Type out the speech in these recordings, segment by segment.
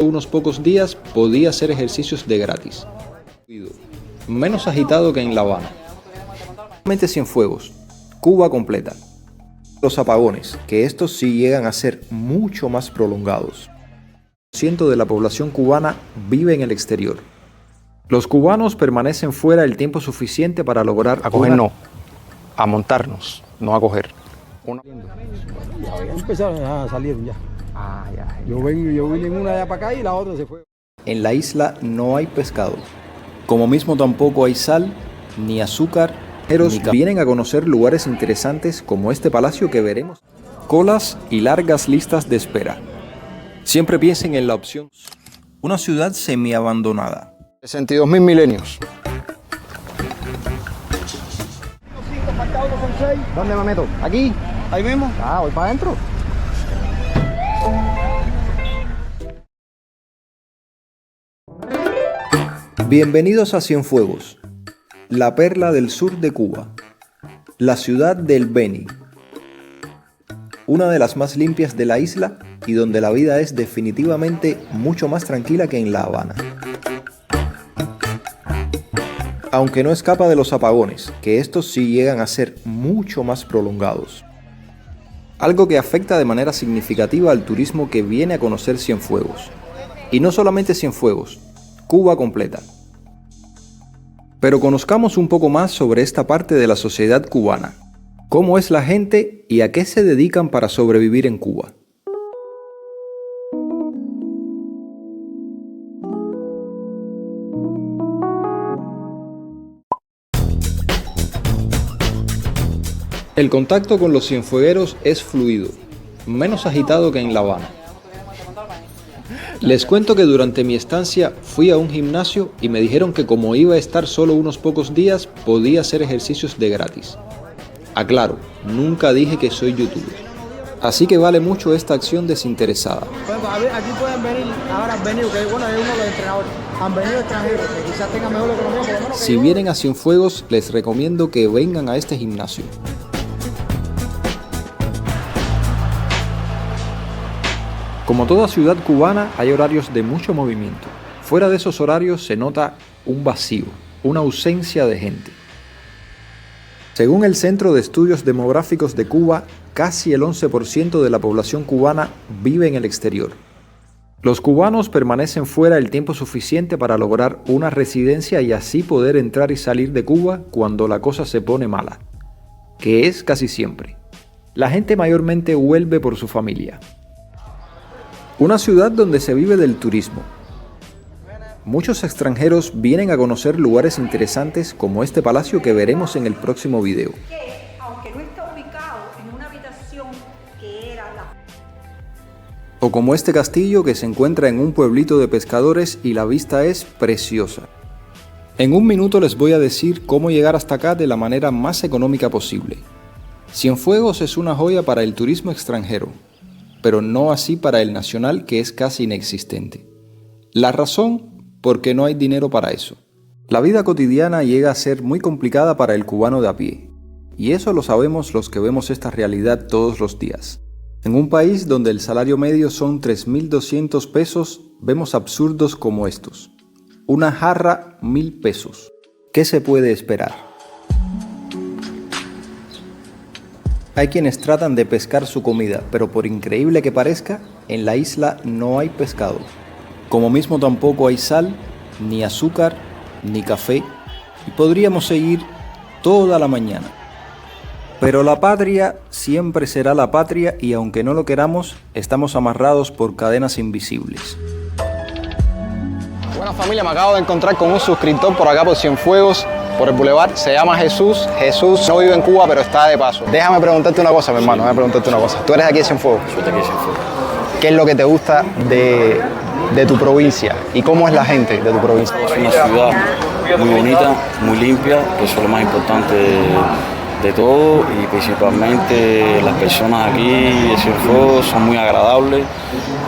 unos pocos días podía hacer ejercicios de gratis. Menos agitado que en La Habana. Cienfuegos, Cuba completa. Los apagones, que estos sí llegan a ser mucho más prolongados. El 100% de la población cubana vive en el exterior. Los cubanos permanecen fuera el tiempo suficiente para lograr a coger no, a montarnos, no a coger. Ya empezaron a salir ya. Yo vine en una de para acá y la otra se fue. En la isla no hay pescado. Como mismo tampoco hay sal, ni azúcar, ni vienen a conocer lugares interesantes como este palacio que veremos. Colas y largas listas de espera. Siempre piensen en la opción. Una ciudad semiabandonada. 62.000 milenios. ¿Dónde me meto? ¿Aquí? ¿Ahí mismo? Ah, voy para adentro. Bienvenidos a Cienfuegos, la perla del sur de Cuba, la ciudad del Beni, una de las más limpias de la isla y donde la vida es definitivamente mucho más tranquila que en La Habana. Aunque no escapa de los apagones, que estos sí llegan a ser mucho más prolongados. Algo que afecta de manera significativa al turismo que viene a conocer Cienfuegos. Y no solamente Cienfuegos, Cuba completa. Pero conozcamos un poco más sobre esta parte de la sociedad cubana. Cómo es la gente y a qué se dedican para sobrevivir en Cuba. El contacto con los cienfuegueros es fluido, menos agitado que en La Habana. Les cuento que durante mi estancia fui a un gimnasio y me dijeron que como iba a estar solo unos pocos días, podía hacer ejercicios de gratis. Aclaro, nunca dije que soy youtuber. Así que vale mucho esta acción desinteresada. Aquí pueden venir, ahora han venido, que bueno, es uno de los entrenadores, han venido extranjeros, que quizás tengan mejor economía, por lo menos. Si vienen a Cienfuegos, les recomiendo que vengan a este gimnasio. Como toda ciudad cubana, hay horarios de mucho movimiento. Fuera de esos horarios se nota un vacío, una ausencia de gente. Según el Centro de Estudios Demográficos de Cuba, casi el 11% de la población cubana vive en el exterior. Los cubanos permanecen fuera el tiempo suficiente para lograr una residencia y así poder entrar y salir de Cuba cuando la cosa se pone mala, que es casi siempre. La gente mayormente vuelve por su familia. Una ciudad donde se vive del turismo. Muchos extranjeros vienen a conocer lugares interesantes como este palacio que veremos en el próximo video. Aunque no está ubicado en una habitación que era la... O como este castillo que se encuentra en un pueblito de pescadores y la vista es preciosa. En un minuto les voy a decir cómo llegar hasta acá de la manera más económica posible. Cienfuegos es una joya para el turismo extranjero, pero no así para el nacional, que es casi inexistente. La razón, porque no hay dinero para eso. La vida cotidiana llega a ser muy complicada para el cubano de a pie, y eso lo sabemos los que vemos esta realidad todos los días. En un país donde el salario medio son 3.200 pesos, vemos absurdos como estos. Una jarra, 1.000 pesos. ¿Qué se puede esperar? Hay quienes tratan de pescar su comida, pero por increíble que parezca, en la isla no hay pescado. Como mismo tampoco hay sal, ni azúcar, ni café, y podríamos seguir toda la mañana. Pero la patria siempre será la patria y aunque no lo queramos, estamos amarrados por cadenas invisibles. Buena familia, me acabo de encontrar con un suscriptor por acá por Cienfuegos, por el Boulevard. Se llama Jesús. Jesús no vive en Cuba, pero está de paso. Déjame preguntarte una cosa, mi hermano, Tú eres de aquí de Cienfuegos. Yo estoy aquí en Cienfuegos. ¿Qué es lo que te gusta de tu provincia? ¿Y cómo es la gente de tu provincia? Es una ciudad muy bonita, muy limpia, que eso es lo más importante de todo, y principalmente las personas aquí de Cienfuegos son muy agradables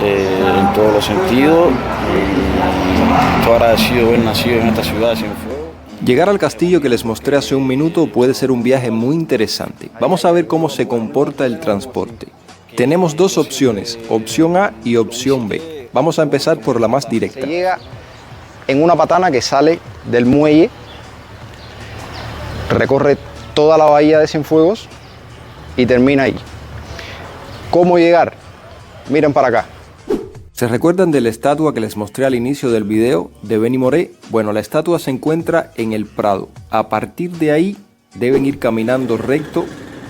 en todos los sentidos, y estoy agradecido de haber nacido en esta ciudad de Cienfuegos. Llegar al castillo que les mostré hace un minuto puede ser un viaje muy interesante. Vamos a ver cómo se comporta el transporte. Tenemos dos opciones, opción A y opción B. Vamos a empezar por la más directa. Se llega en una patana que sale del muelle, recorre toda la bahía de Cienfuegos y termina ahí. ¿Cómo llegar? Miren para acá. ¿Se recuerdan de la estatua que les mostré al inicio del video de Benny Moré? Bueno, la estatua se encuentra en el Prado. A partir de ahí deben ir caminando recto.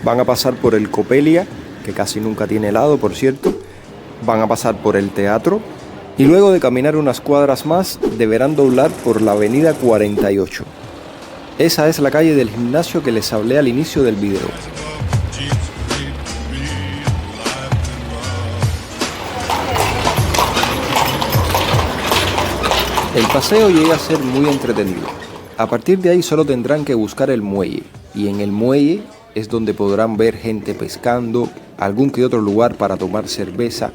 Van a pasar por el Copelia, que casi nunca tiene helado, por cierto. Van a pasar por el teatro. Y luego de caminar unas cuadras más, deberán doblar por la avenida 48. Esa es la calle del gimnasio que les hablé al inicio del video. El paseo llega a ser muy entretenido. A partir de ahí solo tendrán que buscar el muelle, y en el muelle es donde podrán ver gente pescando, algún que otro lugar para tomar cerveza.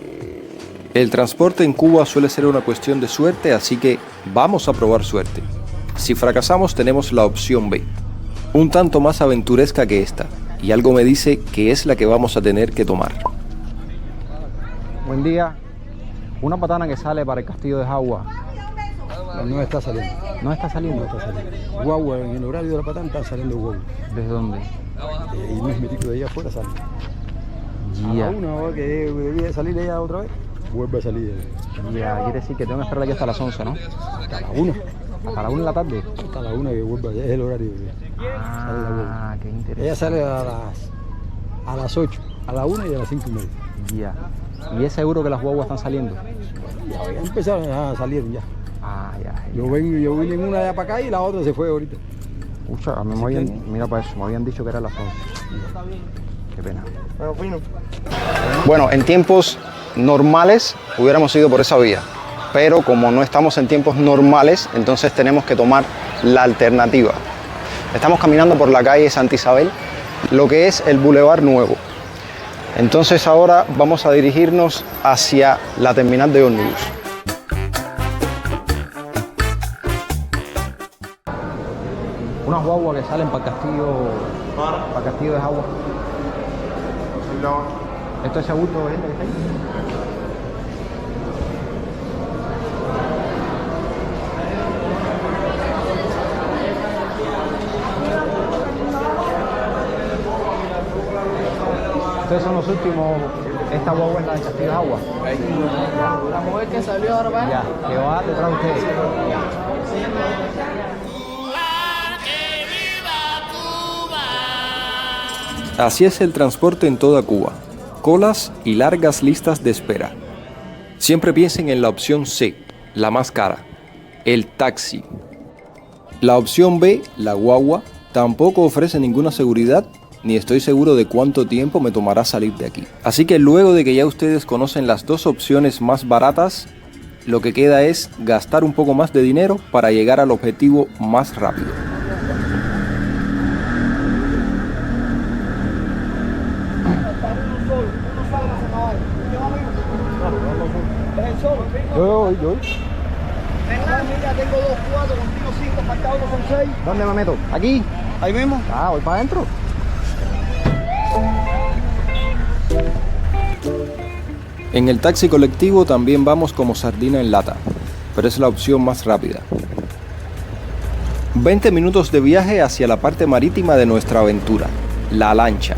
El transporte en Cuba suele ser una cuestión de suerte, así que vamos a probar suerte. Si fracasamos tenemos la opción B, un tanto más aventuresca que esta, y algo me dice que es la que vamos a tener que tomar. Buen día. Una patana que sale para el Castillo de Jagua. No está saliendo. ¿No está saliendo? No está saliendo. Guagua, en el horario de la patana está saliendo guagua. ¿Desde dónde? Y no es metido de allá afuera, sale. A la una, que debía salir ella otra vez, vuelve a salir. Ya, quiere decir que tengo que esperar aquí hasta las 11, ¿no? Hasta la una. ¿Hasta la 1 de la tarde? Hasta la una que vuelve allá, es el horario que sale la guagua. Qué interesante. Ella sale a las 8, a la 1 y a las 5:30. Ya. ¿Y es seguro que las guaguas están saliendo? Ya empezaron a salir ya. Ya. Yo vine en una de para acá y la otra se fue ahorita. Ucha, a mí me habían, mira para eso, me habían dicho que era las 11. Qué pena. Bueno, en tiempos normales hubiéramos ido por esa vía, pero como no estamos en tiempos normales, entonces tenemos que tomar la alternativa. Estamos caminando por la calle Santa Isabel, lo que es el Boulevard Nuevo. Entonces ahora vamos a dirigirnos hacia la terminal de ómnibus. Unas guaguas que salen para el Castillo de Jagua. ¿Esto es seguro de gente que está ahí? Ustedes son los últimos. Esta guagua es la de Castillo de Jagua. La mujer que salió ahora va. Ya, que va detrás de ustedes. Así es el transporte en toda Cuba, colas y largas listas de espera. Siempre piensen en la opción C, la más cara, el taxi. La opción B, la guagua, tampoco ofrece ninguna seguridad, ni estoy seguro de cuánto tiempo me tomará salir de aquí. Así que luego de que ya ustedes conocen las dos opciones más baratas, lo que queda es gastar un poco más de dinero para llegar al objetivo más rápido. Yo. Mira, tengo 2 4, contigo 5, falta uno son 6. ¿Dónde me meto? ¿Aquí? Ahí mismo. Voy para adentro. En el taxi colectivo también vamos como sardina en lata, pero es la opción más rápida. 20 minutos de viaje hacia la parte marítima de nuestra aventura, la lancha.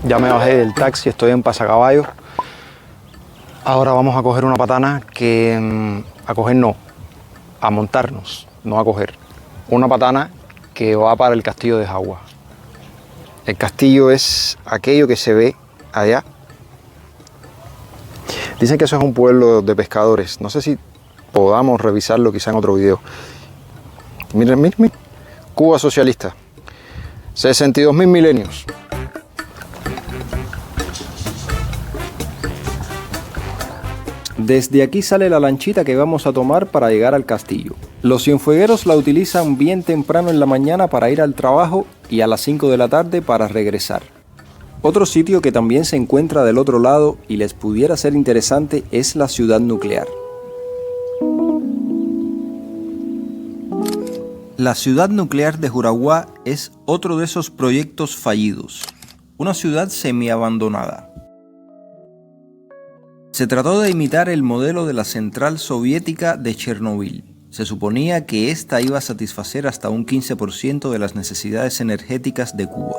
Ya me bajé del taxi, estoy en Pasacaballos. Ahora vamos a coger una patana que... a coger no, a montarnos, no a coger. Una patana que va para el Castillo de Jagua. El castillo es aquello que se ve allá. Dicen que eso es un pueblo de pescadores. No sé si podamos revisarlo quizá en otro video. Miren, Cuba socialista. 62.000 milenios. Desde aquí sale la lanchita que vamos a tomar para llegar al castillo. Los cienfuegueros la utilizan bien temprano en la mañana para ir al trabajo y a las 5 de la tarde para regresar. Otro sitio que también se encuentra del otro lado y les pudiera ser interesante es la ciudad nuclear. La ciudad nuclear de Juraguá es otro de esos proyectos fallidos. Una ciudad semiabandonada. Se trató de imitar el modelo de la central soviética de Chernobyl. Se suponía que esta iba a satisfacer hasta un 15% de las necesidades energéticas de Cuba.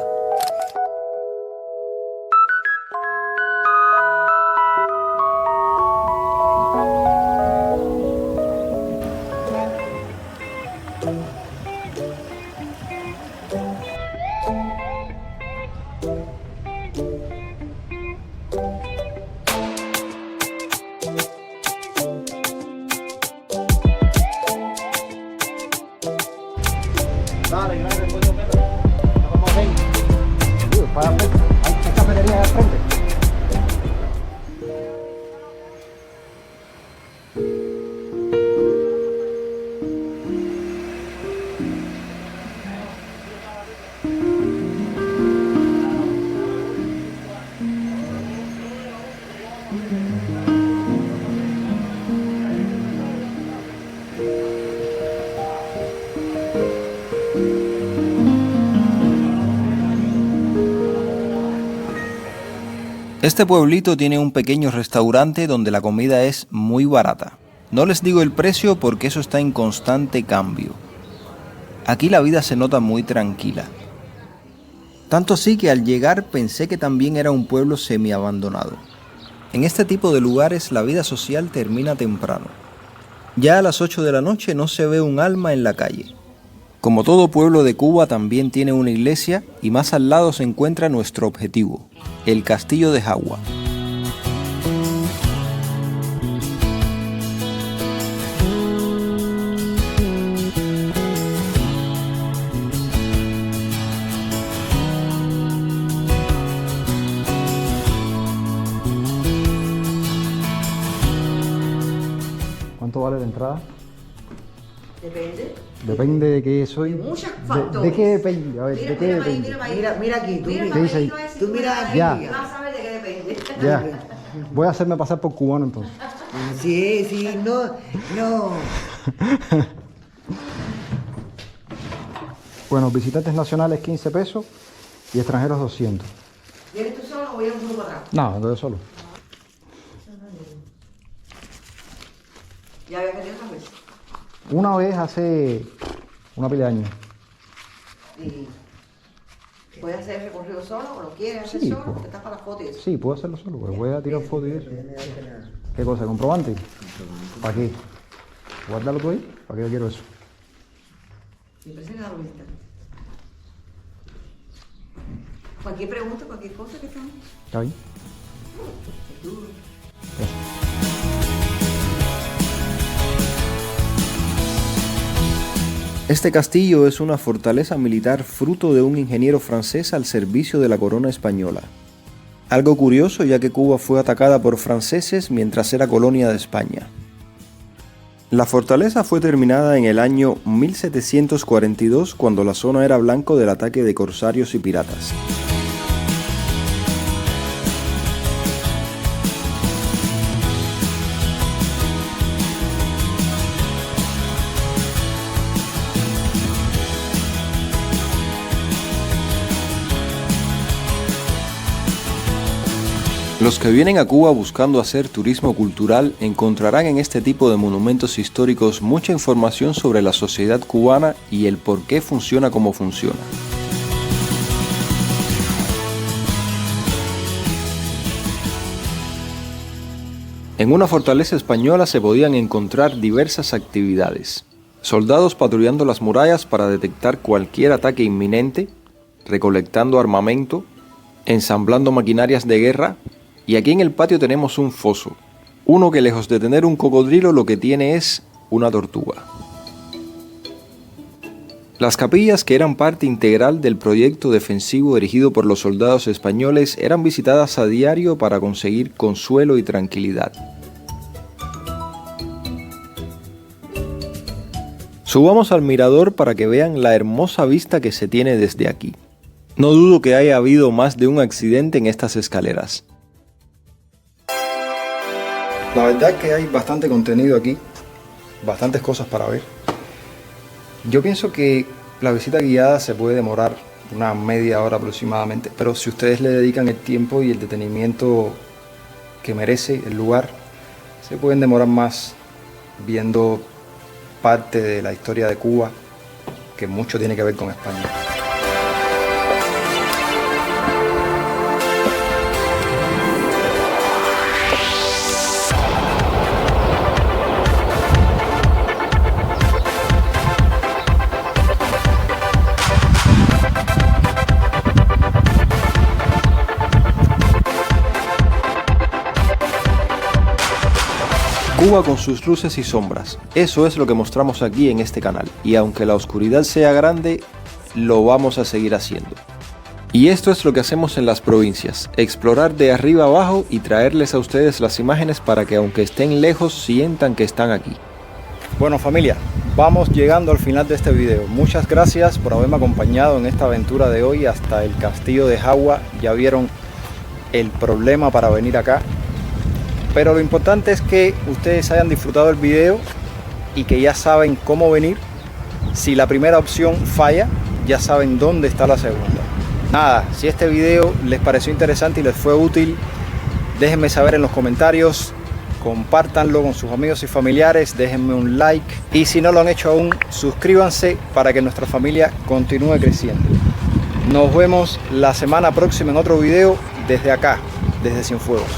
Dale, gracias, coño, Pedro. Nos vamos a ver. Para al frente. Hay cafetería al frente. Este pueblito tiene un pequeño restaurante donde la comida es muy barata. No les digo el precio porque eso está en constante cambio. Aquí la vida se nota muy tranquila. Tanto así que al llegar pensé que también era un pueblo semiabandonado. En este tipo de lugares la vida social termina temprano. Ya a las 8 de la noche no se ve un alma en la calle. Como todo pueblo de Cuba también tiene una iglesia y más al lado se encuentra nuestro objetivo, el Castillo de Jagua. ¿Cuánto vale la entrada? Depende. Depende de qué soy. De muchos factores. ¿De qué depende? A ver, ¿de qué depende? Mira aquí, tú ¿Qué dice ahí? Tú mira aquí, Ya. vas a ver de qué depende. Ya. Voy a hacerme pasar por cubano entonces. Sí, no. Bueno, visitantes nacionales 15 pesos y extranjeros 200. ¿Vienes tú solo o vienes un grupo atrás? No, entonces solo. ¿Ya había venido otra vez? Una vez hace una pila de años. ¿Y puedes hacer el recorrido solo o lo quieres hacer Sí, solo? pues. Porque estás para las fotos y eso. Sí, puedo hacerlo solo, porque voy a tirar fotos y eso. ¿Qué cosa? ¿Comprobante? ¿Para qué? Guárdalo tú ahí. ¿Para qué yo quiero eso? Me parece que la visita. Cualquier pregunta, cualquier cosa que estamos. ¿Está bien? Este castillo es una fortaleza militar fruto de un ingeniero francés al servicio de la corona española. Algo curioso ya que Cuba fue atacada por franceses mientras era colonia de España. La fortaleza fue terminada en el año 1742 cuando la zona era blanco del ataque de corsarios y piratas. Los que vienen a Cuba buscando hacer turismo cultural encontrarán en este tipo de monumentos históricos mucha información sobre la sociedad cubana y el por qué funciona como funciona. En una fortaleza española se podían encontrar diversas actividades. Soldados patrullando las murallas para detectar cualquier ataque inminente, recolectando armamento, ensamblando maquinarias de guerra. Y aquí en el patio tenemos un foso, uno que lejos de tener un cocodrilo lo que tiene es una tortuga. Las capillas, que eran parte integral del proyecto defensivo erigido por los soldados españoles, eran visitadas a diario para conseguir consuelo y tranquilidad. Subamos al mirador para que vean la hermosa vista que se tiene desde aquí. No dudo que haya habido más de un accidente en estas escaleras. La verdad es que hay bastante contenido aquí, bastantes cosas para ver. Yo pienso que la visita guiada se puede demorar una media hora aproximadamente, pero si ustedes le dedican el tiempo y el detenimiento que merece el lugar, se pueden demorar más viendo parte de la historia de Cuba, que mucho tiene que ver con España. Cuba con sus luces y sombras, eso es lo que mostramos aquí en este canal, y aunque la oscuridad sea grande, lo vamos a seguir haciendo. Y esto es lo que hacemos en las provincias, explorar de arriba abajo y traerles a ustedes las imágenes para que aunque estén lejos sientan que están aquí. Bueno familia, vamos llegando al final de este video. Muchas gracias por haberme acompañado en esta aventura de hoy hasta el castillo de Jagua. Ya vieron el problema para venir acá. Pero lo importante es que ustedes hayan disfrutado el video y que ya saben cómo venir. Si la primera opción falla, ya saben dónde está la segunda. Nada, si este video les pareció interesante y les fue útil, déjenme saber en los comentarios, compártanlo con sus amigos y familiares, déjenme un like y si no lo han hecho aún, suscríbanse para que nuestra familia continúe creciendo. Nos vemos la semana próxima en otro video desde acá, desde Cienfuegos.